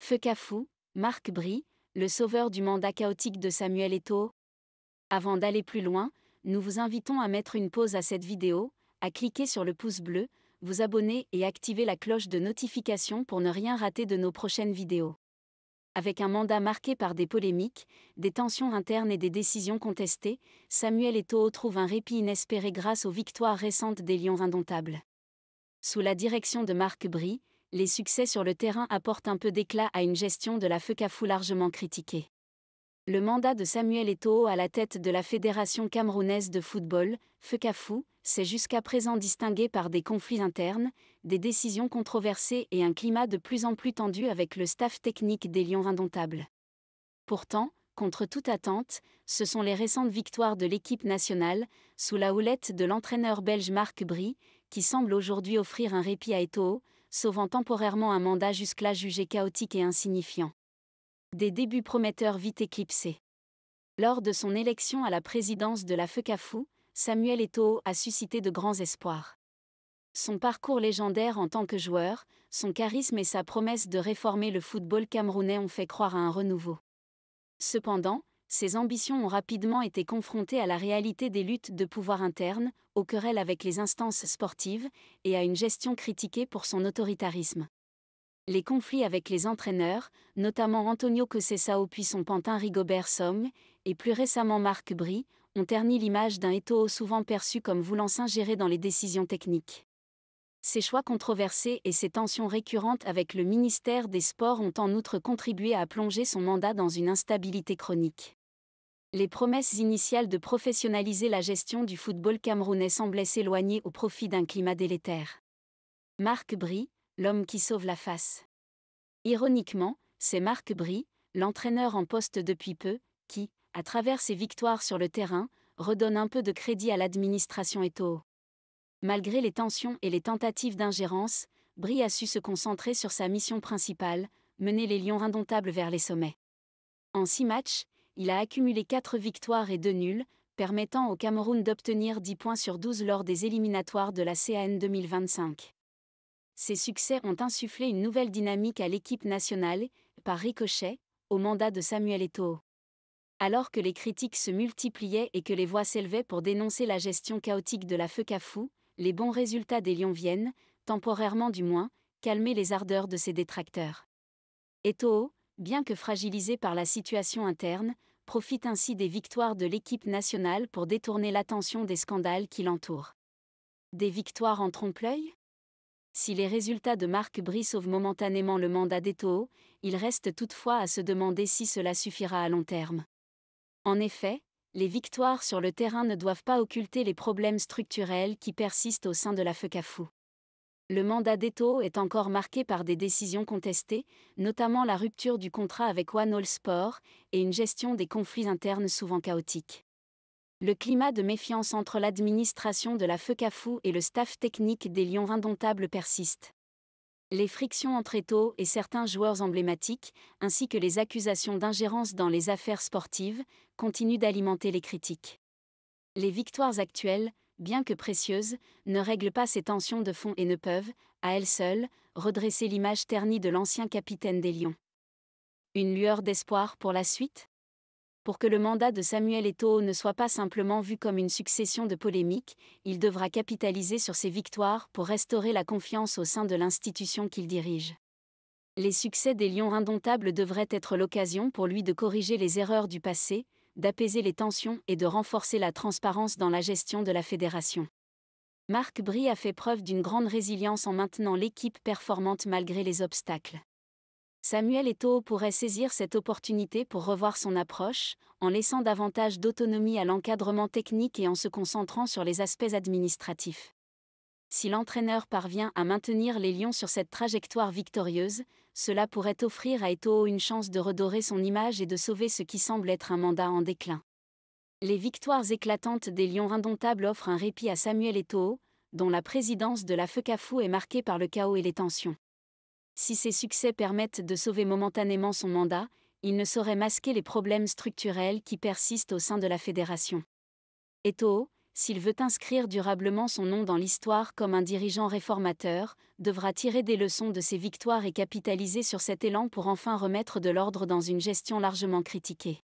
Fekafou, Marc Bry, le sauveur du mandat chaotique de Samuel Eto'o. Avant d'aller plus loin, nous vous invitons à mettre une pause à cette vidéo, à cliquer sur le pouce bleu, vous abonner et activer la cloche de notification pour ne rien rater de nos prochaines vidéos. Avec un mandat marqué par des polémiques, des tensions internes et des décisions contestées, Samuel Eto'o trouve un répit inespéré grâce aux victoires récentes des Lions indomptables. Sous la direction de Marc Bry, les succès sur le terrain apportent un peu d'éclat à une gestion de la Fekafou largement critiquée. Le mandat de Samuel Eto'o à la tête de la Fédération camerounaise de football, Fekafou, s'est jusqu'à présent distingué par des conflits internes, des décisions controversées et un climat de plus en plus tendu avec le staff technique des Lions indomptables. Pourtant, contre toute attente, ce sont les récentes victoires de l'équipe nationale, sous la houlette de l'entraîneur belge Marc Bry, qui semblent aujourd'hui offrir un répit à Eto'o, sauvant temporairement un mandat jusque-là jugé chaotique et insignifiant. Des débuts prometteurs vite éclipsés. Lors de son élection à la présidence de la Fekafou, Samuel Eto'o a suscité de grands espoirs. Son parcours légendaire en tant que joueur, son charisme et sa promesse de réformer le football camerounais ont fait croire à un renouveau. Cependant, ses ambitions ont rapidement été confrontées à la réalité des luttes de pouvoir internes, aux querelles avec les instances sportives, et à une gestion critiquée pour son autoritarisme. Les conflits avec les entraîneurs, notamment Antonio Conceição puis son pantin Rigobert Song, et plus récemment Marc Bry, ont terni l'image d'un Eto'o souvent perçu comme voulant s'ingérer dans les décisions techniques. Ces choix controversés et ces tensions récurrentes avec le ministère des Sports ont en outre contribué à plonger son mandat dans une instabilité chronique. Les promesses initiales de professionnaliser la gestion du football camerounais semblaient s'éloigner au profit d'un climat délétère. Marc Bry, l'homme qui sauve la face. Ironiquement, c'est Marc Bry, l'entraîneur en poste depuis peu, qui, à travers ses victoires sur le terrain, redonne un peu de crédit à l'administration Eto'o. Malgré les tensions et les tentatives d'ingérence, Bry a su se concentrer sur sa mission principale, mener les Lions indomptables vers les sommets. En 6 matchs, il a accumulé 4 victoires et 2 nuls, permettant au Cameroun d'obtenir 10 points sur 12 lors des éliminatoires de la CAN 2025. Ces succès ont insufflé une nouvelle dynamique à l'équipe nationale, par ricochet, au mandat de Samuel Eto'o. Alors que les critiques se multipliaient et que les voix s'élevaient pour dénoncer la gestion chaotique de la Fekafou, les bons résultats des Lions viennent, temporairement du moins, calmer les ardeurs de ses détracteurs. Eto'o, bien que fragilisé par la situation interne, profite ainsi des victoires de l'équipe nationale pour détourner l'attention des scandales qui l'entourent. Des victoires en trompe-l'œil ? Si les résultats de Marc Bry sauvent momentanément le mandat d'Eto'o, il reste toutefois à se demander si cela suffira à long terme. En effet, les victoires sur le terrain ne doivent pas occulter les problèmes structurels qui persistent au sein de la Fekafou. Le mandat d'Eto'o est encore marqué par des décisions contestées, notamment la rupture du contrat avec One All Sport et une gestion des conflits internes souvent chaotiques. Le climat de méfiance entre l'administration de la Fekafou et le staff technique des Lions indomptables persiste. Les frictions entre Eto'o et certains joueurs emblématiques, ainsi que les accusations d'ingérence dans les affaires sportives, continuent d'alimenter les critiques. Les victoires actuelles, bien que précieuses, ne règlent pas ces tensions de fond et ne peuvent, à elles seules, redresser l'image ternie de l'ancien capitaine des Lions. Une lueur d'espoir pour la suite ? Pour que le mandat de Samuel Eto'o ne soit pas simplement vu comme une succession de polémiques, il devra capitaliser sur ses victoires pour restaurer la confiance au sein de l'institution qu'il dirige. Les succès des Lions indomptables devraient être l'occasion pour lui de corriger les erreurs du passé, d'apaiser les tensions et de renforcer la transparence dans la gestion de la fédération. Marc Bry a fait preuve d'une grande résilience en maintenant l'équipe performante malgré les obstacles. Samuel Eto'o pourrait saisir cette opportunité pour revoir son approche, en laissant davantage d'autonomie à l'encadrement technique et en se concentrant sur les aspects administratifs. Si l'entraîneur parvient à maintenir les Lions sur cette trajectoire victorieuse, cela pourrait offrir à Eto'o une chance de redorer son image et de sauver ce qui semble être un mandat en déclin. Les victoires éclatantes des Lions indomptables offrent un répit à Samuel Eto'o, dont la présidence de la Fekafou est marquée par le chaos et les tensions. Si ces succès permettent de sauver momentanément son mandat, ils ne sauraient masquer les problèmes structurels qui persistent au sein de la fédération. Eto'o, s'il veut inscrire durablement son nom dans l'histoire comme un dirigeant réformateur, devra tirer des leçons de ses victoires et capitaliser sur cet élan pour enfin remettre de l'ordre dans une gestion largement critiquée.